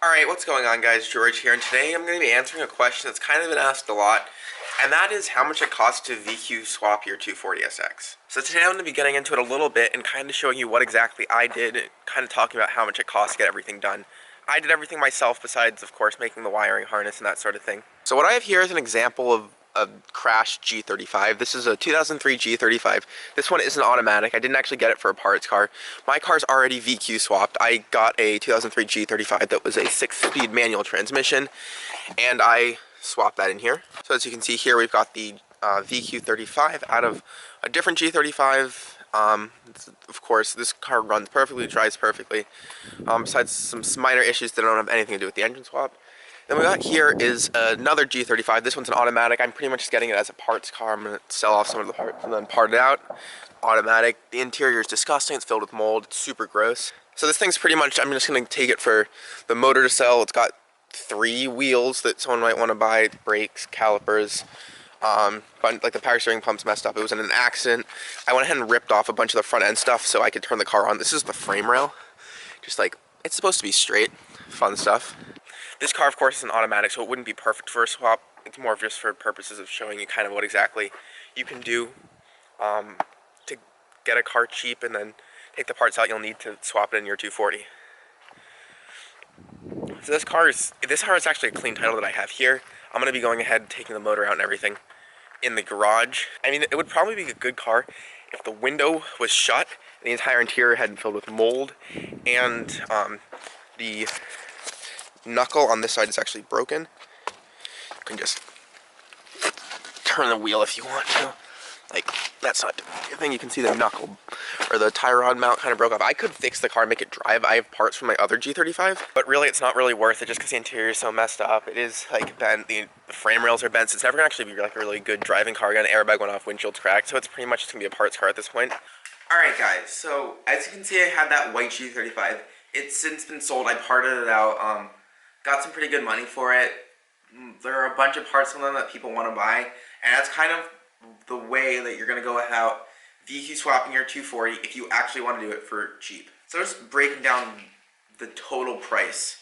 Alright, what's going on guys? George here, and today I'm going to be answering a question that's kind of been asked a lot, and that is how much it costs to VQ swap your 240SX. So today I'm going to be getting into it a little bit and kind of showing you what exactly I did, kind of talking about how much it costs to get everything done. I did everything myself besides, of course, making the wiring harness and that sort of thing. So what I have here is an example of a crashed G35. This is a 2003 G35. This one isn't automatic. I didn't actually get it for a parts car. My car's already VQ swapped. I got a 2003 G35 that was a 6-speed manual transmission, and I swapped that in here. So as you can see here, we've got the VQ35 out of a different G35. Of course, this car runs perfectly, drives perfectly, besides some minor issues that don't have anything to do with the engine swap. Then we got here is another G35. This one's an automatic. I'm pretty much just getting it as a parts car. I'm going to sell off some of the parts and then part it out. Automatic. The interior is disgusting. It's filled with mold. It's super gross. So this thing's pretty much, I'm just going to take it for the motor to sell. It's got 3 wheels that someone might want to buy, brakes, calipers. But like the power steering pump's messed up. It was in an accident. I went ahead and ripped off a bunch of the front end stuff so I could turn the car on. This is the frame rail. Just like, it's supposed to be straight. Fun stuff. This car, of course, is an automatic, so it wouldn't be perfect for a swap. It's more just for purposes of showing you kind of what exactly you can do to get a car cheap and then take the parts out you'll need to swap it in your 240. So this car is actually a clean title that I have here. I'm going to be going ahead and taking the motor out and everything in the garage. I mean, it would probably be a good car if the window was shut and the entire interior hadn't filled with mold, and the knuckle on this side is actually broken. You can just turn the wheel if you want to. Like, that's not the thing. You can see the knuckle or the tie rod mount kind of broke off. I could fix the car, make it drive. I have parts from my other G35, but really it's not really worth it just because the interior is so messed up. It is like bent, the frame rails are bent, so it's never gonna actually be like a really good driving car. Again, airbag went off, windshield's cracked, so it's pretty much just gonna be a parts car at this point. Alright guys, so as you can see I had that white G35. It's since been sold. I parted it out, got some pretty good money for it. There are a bunch of parts on them that people want to buy, and that's kind of the way that you're going to go about VQ swapping your 240 if you actually want to do it for cheap. So just breaking down the total price.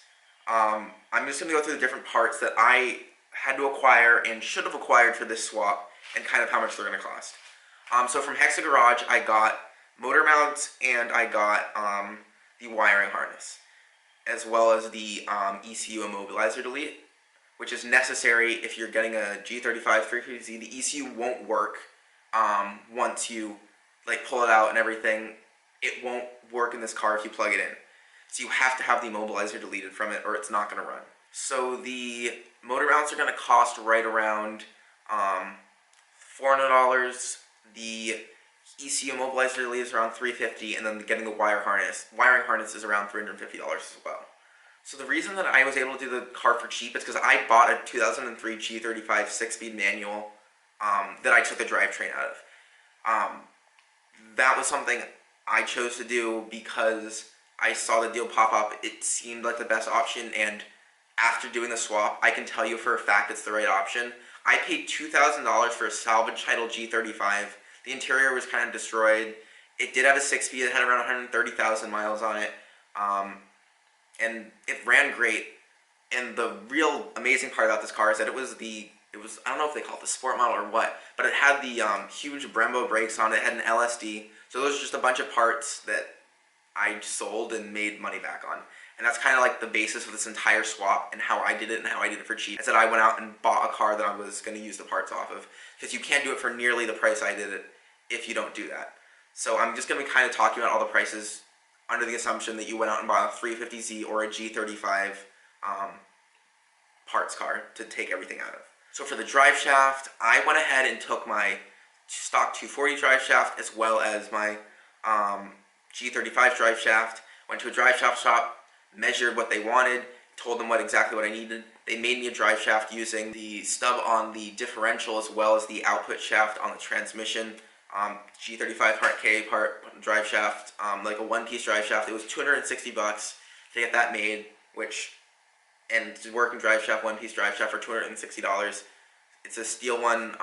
I'm just going to go through the different parts that I had to acquire and should have acquired for this swap and kind of how much they're going to cost. So from Hexa Garage, I got motor mounts and I got the wiring harness, as well as the ECU immobilizer delete, which is necessary if you're getting a G35 350Z. The ECU won't work once you like pull it out and everything. It won't work in this car if you plug it in. So you have to have the immobilizer deleted from it or it's not going to run. So the motor mounts are going to cost right around $400. The ECU immobilizer delete is around $350, and then getting the wiring harness is around $350 as well. So the reason that I was able to do the car for cheap is because I bought a 2003 G35 6-speed manual that I took the drivetrain out of. That was something I chose to do because I saw the deal pop up. It seemed like the best option, and after doing the swap, I can tell you for a fact it's the right option. I paid $2,000 for a salvage title G35. The interior was kind of destroyed. It did have a 6-speed. It had around 130,000 miles on it. And it ran great. And the real amazing part about this car is that it was I don't know if they call it the sport model or what, but it had the huge Brembo brakes on it. It had an LSD. So those are just a bunch of parts that I sold and made money back on. And that's kind of like the basis of this entire swap and how I did it and how I did it for cheap. I said I went out and bought a car that I was going to use the parts off of, because you can't do it for nearly the price I did it if you don't do that. So I'm just going to be kind of talking about all the prices under the assumption that you went out and bought a 350Z or a G35 parts car to take everything out of. So for the drive shaft, I went ahead and took my stock 240 drive shaft as well as my G35 drive shaft, went to a drive shaft shop, measured what they wanted, told them exactly what I needed. They made me a drive shaft using the stub on the differential as well as the output shaft on the transmission. G35 Part K drive shaft, like a one-piece drive shaft. It was $260 to get that made, and working drive shaft, one-piece drive shaft for $260. It's a steel one.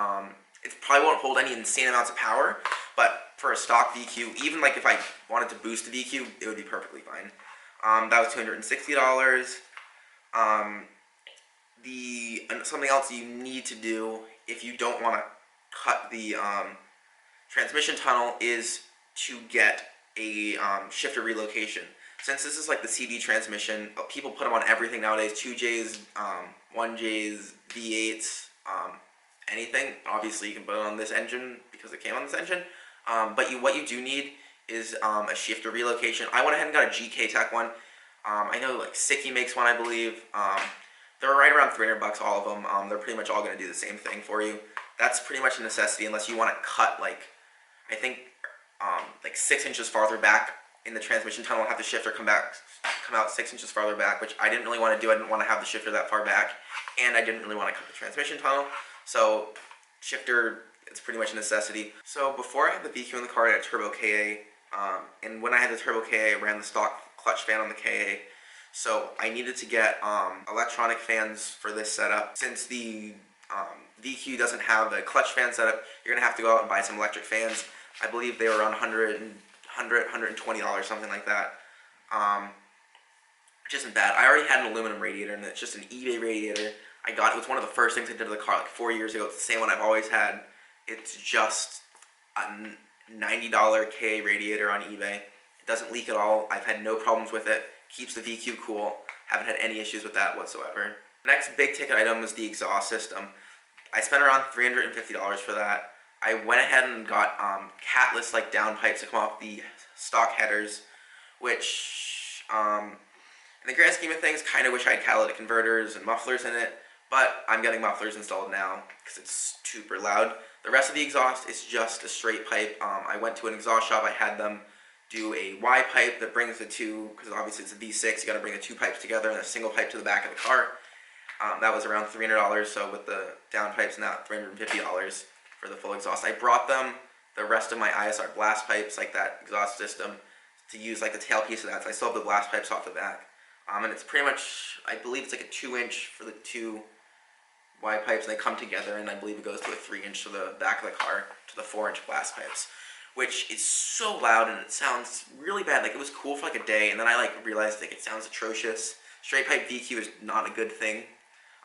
It probably won't hold any insane amounts of power, but for a stock VQ, even like if I wanted to boost the VQ, it would be perfectly fine. That was $260. Something else you need to do if you don't want to cut the transmission tunnel is to get a shifter relocation. Since this is like the CD transmission, people put them on everything nowadays, 2Js, 1Js, V8s, anything. Obviously you can put it on this engine because it came on this engine, but what you do need is a shifter relocation. I went ahead and got a GK Tech one. I know like Siki makes one, I believe. They're right around 300 bucks, all of them. They're pretty much all going to do the same thing for you. That's pretty much a necessity unless you want to cut like, I think, like 6 inches farther back in the transmission tunnel, have the shifter come out 6 inches farther back, which I didn't really want to do. I didn't want to have the shifter that far back, and I didn't really want to cut the transmission tunnel. So shifter, it's pretty much a necessity. So before I had the VQ in the car, I had a Turbo KA, and when I had the Turbo KA, I ran the stock clutch fan on the KA. So I needed to get electronic fans for this setup. Since the VQ doesn't have a clutch fan setup, you're going to have to go out and buy some electric fans. I believe they were around $120, something like that. Which isn't bad. I already had an aluminum radiator, and it's just an eBay radiator. I got it. It was one of the first things I did to the car like 4 years ago. It's the same one I've always had. It's just a $90 KA radiator on eBay. It doesn't leak at all. I've had no problems with it. Keeps the VQ cool. Haven't had any issues with that whatsoever. Next big ticket item was the exhaust system. I spent around $350 for that. I went ahead and got catless like downpipes to come off the stock headers, which in the grand scheme of things, kind of wish I had catalytic converters and mufflers in it, but I'm getting mufflers installed now because it's super loud. The rest of the exhaust is just a straight pipe. I went to an exhaust shop. I had them do a Y pipe that brings the two, because obviously it's a V6, you got to bring the two pipes together and a single pipe to the back of the car. That was around $300, so with the downpipes and that, $350 for the full exhaust. I brought them the rest of my ISR blast pipes, like that exhaust system, to use like the tailpiece of that, so I still have the blast pipes off the back. And it's pretty much, I believe it's like a 2-inch for the two Y pipes, and they come together, and I believe it goes to a 3-inch for the back of the car to the 4-inch blast pipes, which is so loud and it sounds really bad. Like, it was cool for like a day, and then I like realized like it sounds atrocious. Straight pipe VQ is not a good thing.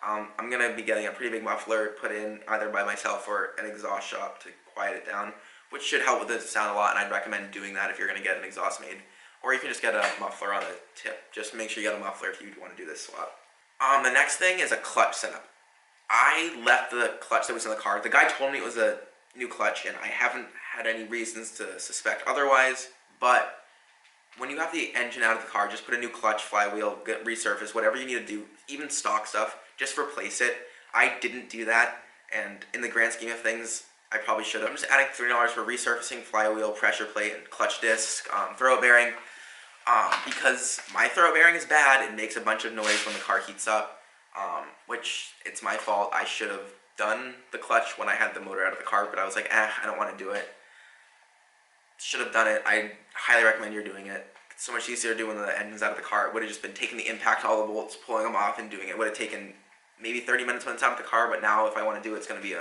I'm gonna be getting a pretty big muffler put in either by myself or an exhaust shop to quiet it down, which should help with the sound a lot, and I'd recommend doing that if you're gonna get an exhaust made. Or you can just get a muffler on a tip. Just make sure you get a muffler if you want to do this swap. The next thing is a clutch setup. I left the clutch that was in the car. The guy told me it was a new clutch, and I haven't had any reasons to suspect otherwise, but when you have the engine out of the car, just put a new clutch, flywheel, get resurface, whatever you need to do, even stock stuff, just replace it. I didn't do that, and in the grand scheme of things, I probably should have. I'm just adding $3 for resurfacing, flywheel, pressure plate, and clutch disc, throw bearing, because my throw bearing is bad. It makes a bunch of noise when the car heats up, which it's my fault. I should have done the clutch when I had the motor out of the car, but I was like, I don't want to do it. Should have done it. I highly recommend you're doing it. It's so much easier to do when the engine's out of the car. It would have just been taking the impact, all the bolts, pulling them off, and doing it. It would have taken maybe 30 minutes when it's out of the car, but now if I want to do it, it's going to be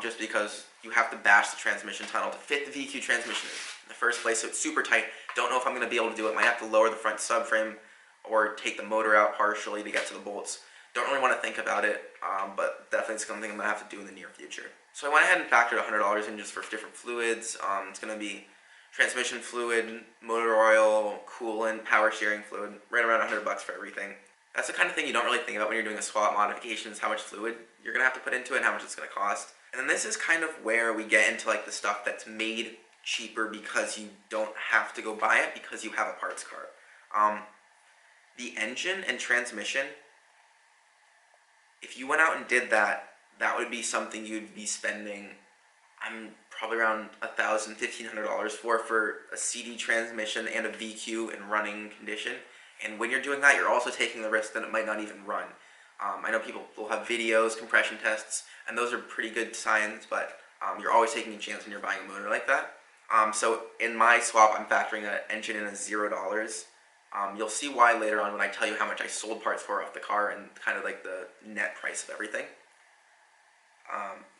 just because you have to bash the transmission tunnel to fit the VQ transmission in the first place, so it's super tight. Don't know if I'm going to be able to do it. Might have to lower the front subframe or take the motor out partially to get to the bolts. Don't really want to think about it, but definitely something I'm going to have to do in the near future. So I went ahead and factored $100 in just for different fluids. It's going to be transmission fluid, motor oil, coolant, power steering fluid, right around $100 for everything. That's the kind of thing you don't really think about when you're doing a swap modification, is how much fluid you're going to have to put into it and how much it's going to cost. And then this is kind of where we get into like the stuff that's made cheaper because you don't have to go buy it because you have a parts car. The engine and transmission, if you went out and did that, that would be something you'd be spending, I'm probably around $1,000, $1,500 for a CD transmission and a VQ in running condition. And when you're doing that, you're also taking the risk that it might not even run. I know people will have videos, compression tests, and those are pretty good signs, but you're always taking a chance when you're buying a motor like that. So in my swap, I'm factoring an engine in as $0. You'll see why later on when I tell you how much I sold parts for off the car and kind of like the net price of everything.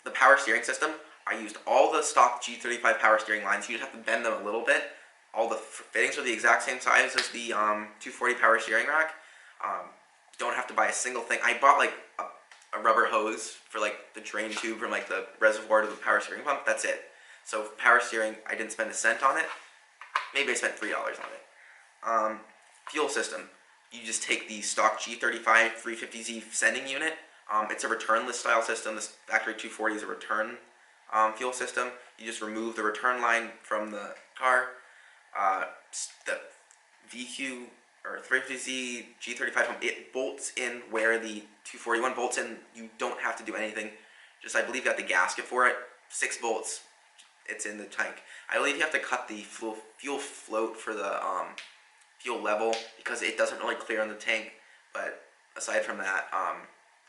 The power steering system, I used all the stock G35 power steering lines. You just have to bend them a little bit. All the fittings are the exact same size as the 240 power steering rack. don't have to buy a single thing. I bought like a rubber hose for like the drain tube from like the reservoir to the power steering pump. That's it. So power steering, I didn't spend a cent on it. Maybe I spent $3 on it. Fuel system. You just take the stock G35 350Z sending unit. It's a returnless style system. This factory 240 is a return fuel system. You just remove the return line from the car. The VQ or 350Z G35 pump, it bolts in where the 241 bolts in. You don't have to do anything. Just, I believe, got the gasket for it. 6 bolts. It's in the tank. I believe you have to cut the fuel float for the fuel level because it doesn't really clear on the tank. But aside from that,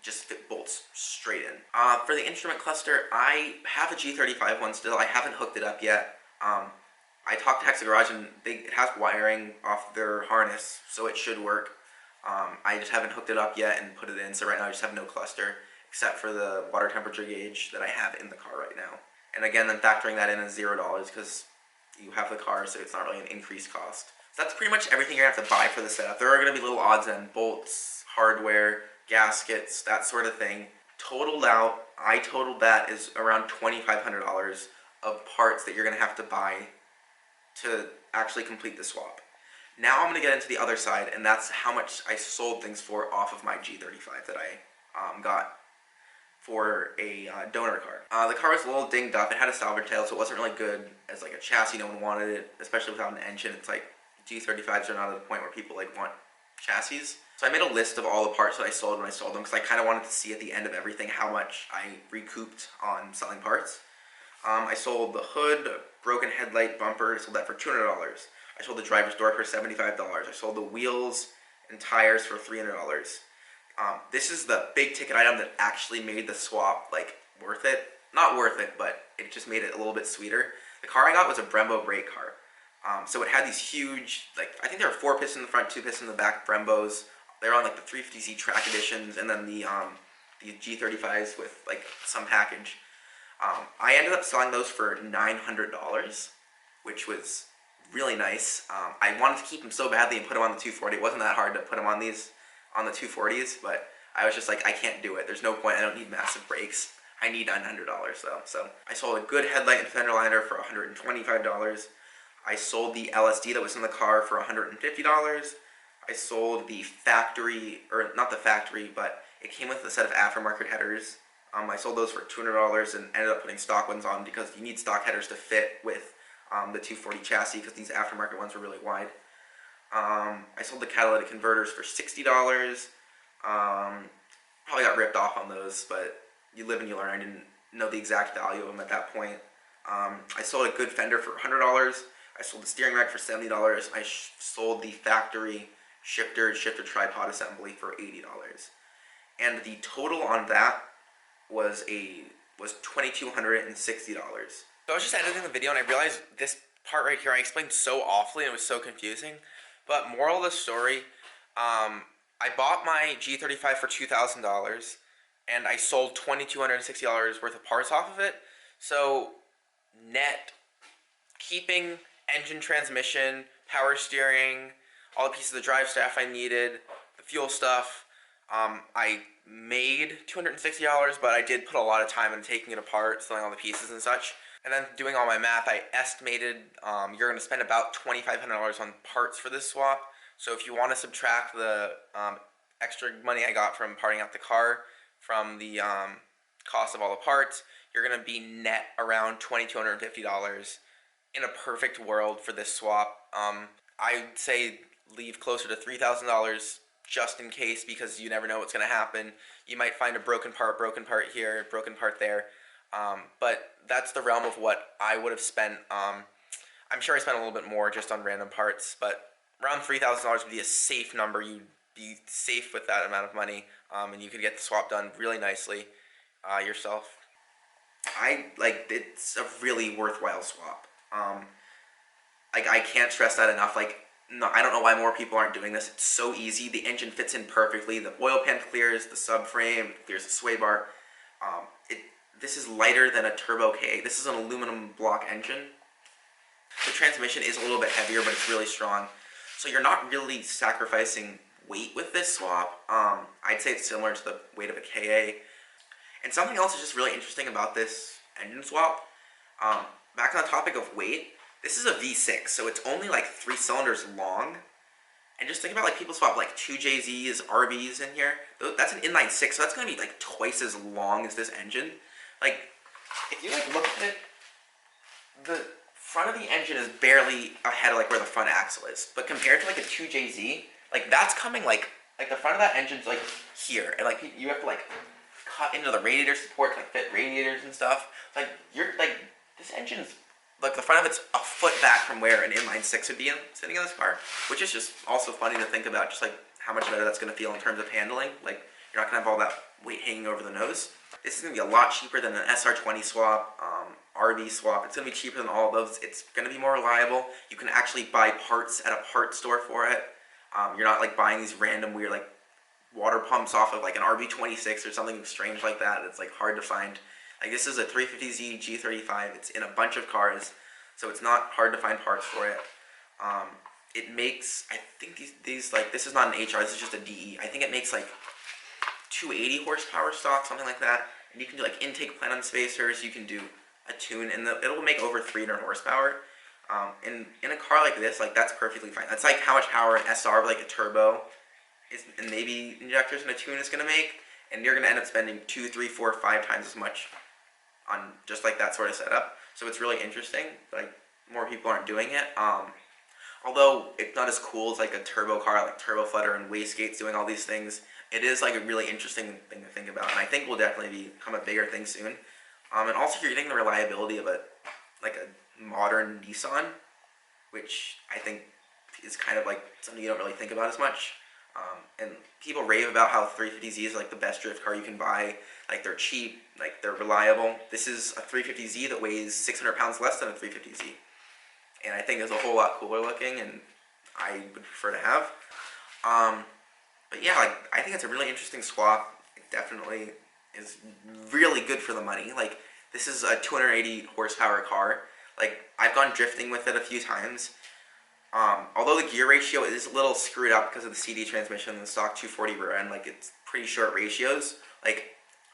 just fit bolts straight in. For the instrument cluster, I have a G35 one still. I haven't hooked it up yet. I talked to Hexagarage and it has wiring off their harness, so it should work. I just haven't hooked it up yet and put it in, so right now I just have no cluster, except for the water temperature gauge that I have in the car right now. And again, I'm factoring that in as $0 because you have the car, so it's not really an increased cost. So that's pretty much everything you're going to have to buy for the setup. There are going to be little odds and bolts, hardware, gaskets, that sort of thing. Totaled out, I totaled that is around $2,500 of parts that you're going to have to buy to actually complete the swap. Now I'm going to get into the other side, and that's how much I sold things for off of my G35 that I got for a donor car. The car was a little dinged up. It had a salvage tail, so it wasn't really good as like a chassis. No one wanted it, especially without an engine. It's like G35s are not at the point where people like want chassis. So I made a list of all the parts that I sold when I sold them because I kind of wanted to see at the end of everything how much I recouped on selling parts. I sold the hood, broken headlight, bumper. I sold that for $200. I sold the driver's door for $75. I sold the wheels and tires for $300. This is the big ticket item that actually made the swap like worth it. Not worth it, but it just made it a little bit sweeter. The car I got was a Brembo brake car. So it had these huge, like, I think there were 4 pistons in the front, 2 pistons in the back Brembos. They're on like the 350Z track editions, and then the G35s with like some package. I ended up selling those for $900, which was really nice. I wanted to keep them so badly and put them on the 240. It wasn't that hard to put them on these, on the 240s, but I was just like, I can't do it. There's no point. I don't need massive brakes. I need $900 though. So I sold a good headlight and fender liner for $125. I sold the LSD that was in the car for $150. I sold the factory, or not the factory, but it came with a set of aftermarket headers. I sold those for $200 and ended up putting stock ones on because you need stock headers to fit with the 240 chassis because these aftermarket ones are really wide. I sold the catalytic converters for $60. Probably got ripped off on those, but you live and you learn. I didn't know the exact value of them at that point. I sold a good fender for $100. I sold the steering rack for $70. I sold the factory shifter tripod assembly for $80. And the total on that was $2,260. So I was just editing the video and I realized this part right here I explained so awfully and it was so confusing. But moral of the story, I bought my G35 for $2,000 and I sold $2,260 worth of parts off of it. So net, keeping engine, transmission, power steering, all the pieces of the drive staff I needed, the fuel stuff, I made $260, but I did put a lot of time into taking it apart, selling all the pieces and such. And then doing all my math, I estimated you're going to spend about $2,500 on parts for this swap. So if you want to subtract the extra money I got from parting out the car from the cost of all the parts, you're going to be net around $2,250 in a perfect world for this swap. I'd say leave closer to $3,000 just in case, because you never know what's going to happen. You might find a broken part here, broken part there. But that's the realm of what I would have spent. I'm sure I spent a little bit more just on random parts, but around $3,000 would be a safe number. You'd be safe with that amount of money, and you could get the swap done really nicely yourself. It's a really worthwhile swap. I can't stress that enough. No, I don't know why more people aren't doing this. It's so easy. The engine fits in perfectly. The oil pan clears, the subframe clears the sway bar. This is lighter than a Turbo K. This is an aluminum block engine. The transmission is a little bit heavier, but it's really strong. So you're not really sacrificing weight with this swap. I'd say it's similar to the weight of a KA. And something else is just really interesting about this engine swap. Back on the topic of weight, this is a V6, so it's only like 3 cylinders long. And just think about like people swap like 2 JZs, RBs in here. That's an inline 6, so that's going to be like twice as long as this engine. Like, if you like look at it, the front of the engine is barely ahead of like where the front axle is. But compared to like a 2JZ, like that's coming like the front of that engine's like here. And like you have to like cut into the radiator support to like fit radiators and stuff. Like you're like, this engine's like the front of it's a foot back from where an inline 6 would be sitting in this car, which is just also funny to think about, just like how much better that's going to feel in terms of handling. Like you're not going to have all that weight hanging over the nose. This is going to be a lot cheaper than an SR20 swap, RV swap. It's going to be cheaper than all of those. It's going to be more reliable. You can actually buy parts at a parts store for it. You're not like buying these random weird like water pumps off of like an RB26 or something strange like that. It's like hard to find. Like this is a 350Z G35. It's in a bunch of cars, so it's not hard to find parts for it. It makes, I think these like, this is not an HR, this is just a DE. I think it makes like 280 horsepower stock, something like that. And you can do like intake plenum spacers, you can do a tune, and it'll make over 300 horsepower. In a car like this, like that's perfectly fine. That's like how much power an SR with like a turbo is, and maybe injectors and a tune is going to make. And you're going to end up spending 2, 3, 4, 5 times as much on just like that sort of setup. So it's really interesting. Like more people aren't doing it. Although it's not as cool as like a turbo car, like Turbo Flutter and Wastegate's doing all these things. It is like a really interesting thing to think about, and I think will definitely become a bigger thing soon. And also you're getting the reliability of a modern Nissan, which I think is kind of like something you don't really think about as much. And people rave about how 350Z is like the best drift car you can buy. Like they're cheap, like they're reliable. This is a 350Z that weighs 600 pounds less than a 350Z. And I think it's a whole lot cooler looking, and I would prefer to have. But yeah, like I think it's a really interesting swap. It definitely is really good for the money. Like this is a 280 horsepower car. Like I've gone drifting with it a few times. Although the gear ratio is a little screwed up because of the CD transmission and the stock 240 rear end, like it's pretty short ratios. Like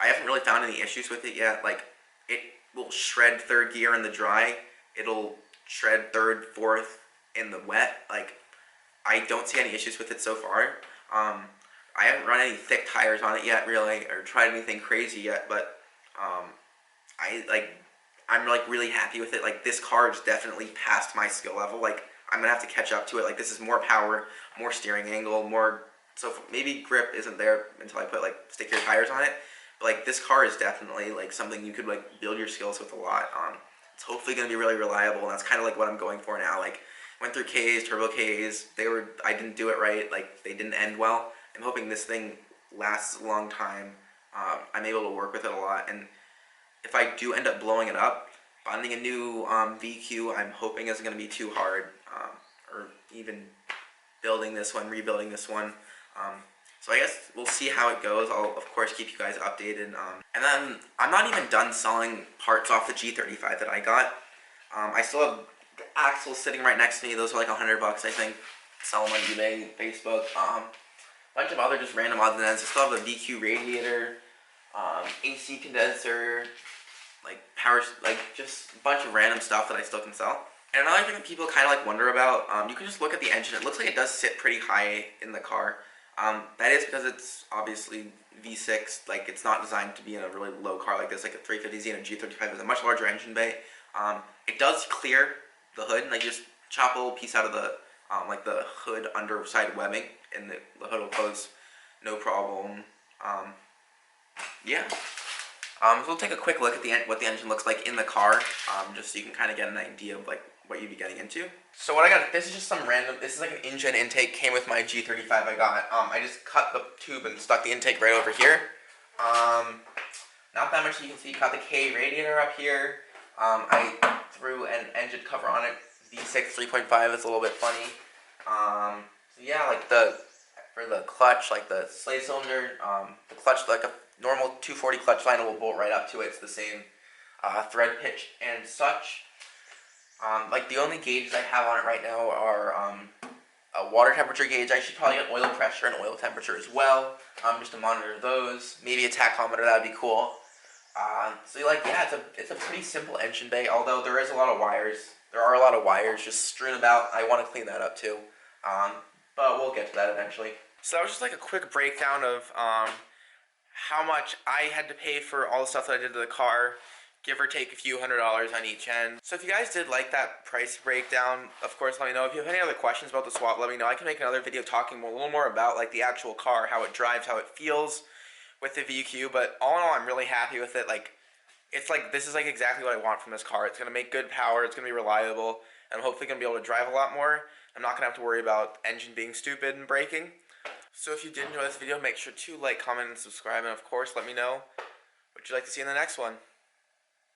I haven't really found any issues with it yet. Like it will shred third gear in the dry. It'll shred third, fourth in the wet. Like I don't see any issues with it so far. I haven't run any thick tires on it yet, really, or tried anything crazy yet. But I'm like really happy with it. Like this car is definitely past my skill level. Like I'm gonna have to catch up to it. Like this is more power, more steering angle, more. So maybe grip isn't there until I put like stickier tires on it. But like this car is definitely like something you could like build your skills with a lot. It's hopefully gonna be really reliable, and that's kind of like what I'm going for now. Like went through KAs, turbo KAs. I didn't do it right. Like they didn't end well. I'm hoping this thing lasts a long time. I'm able to work with it a lot, and if I do end up blowing it up, finding a new VQ, I'm hoping isn't going to be too hard, or even building this one, rebuilding this one. So I guess we'll see how it goes. I'll of course keep you guys updated. And then I'm not even done selling parts off the G35 that I got. I still have the axles sitting right next to me. Those are like $100, I think. Sell them on eBay, Facebook. Bunch of other just random odds and ends. I still have a VQ radiator, AC condenser, like power, like just a bunch of random stuff that I still can sell. And another thing that people kind of like wonder about, you can just look at the engine. It looks like it does sit pretty high in the car. That is because it's obviously V6. Like it's not designed to be in a really low car like this. Like a 350Z and a G35 is a much larger engine bay. It does clear the hood, like just chop a little piece out of the like the hood underside webbing, and the hood will close no problem. Yeah. So we'll take a quick look at what the engine looks like in the car, just so you can kind of get an idea of like what you'd be getting into. So what I got, this is just some random, this is like an engine intake, came with my G35 I got. I just cut the tube and stuck the intake right over here. Not that much you can see, got the K radiator up here. I threw an engine cover on it, V6 3.5, it's a little bit funny. So yeah, like for the clutch, like the slave cylinder, the clutch, like a normal 240 clutch line will bolt right up to it. It's the same thread pitch and such. Like the only gauges I have on it right now are a water temperature gauge. I should probably get oil pressure and oil temperature as well, just to monitor those. Maybe a tachometer, that would be cool. So like, yeah, it's a pretty simple engine bay, although there is a lot of wires. There are a lot of wires just strewn about. I want to clean that up too, but we'll get to that eventually. So that was just like a quick breakdown of how much I had to pay for all the stuff that I did to the car, give or take a few $100s on each end. So if you guys did like that price breakdown, of course let me know. If you have any other questions about the swap, let me know. I can make another video talking a little more about like the actual car, how it drives, how it feels with the VQ. But all in all, I'm really happy with it. Like, it's like, this is like exactly what I want from this car. It's gonna make good power, it's gonna be reliable, and I'm hopefully gonna be able to drive a lot more. I'm not gonna have to worry about engine being stupid and braking. So if you did enjoy this video, make sure to like, comment, and subscribe, and of course let me know what you'd like to see in the next one.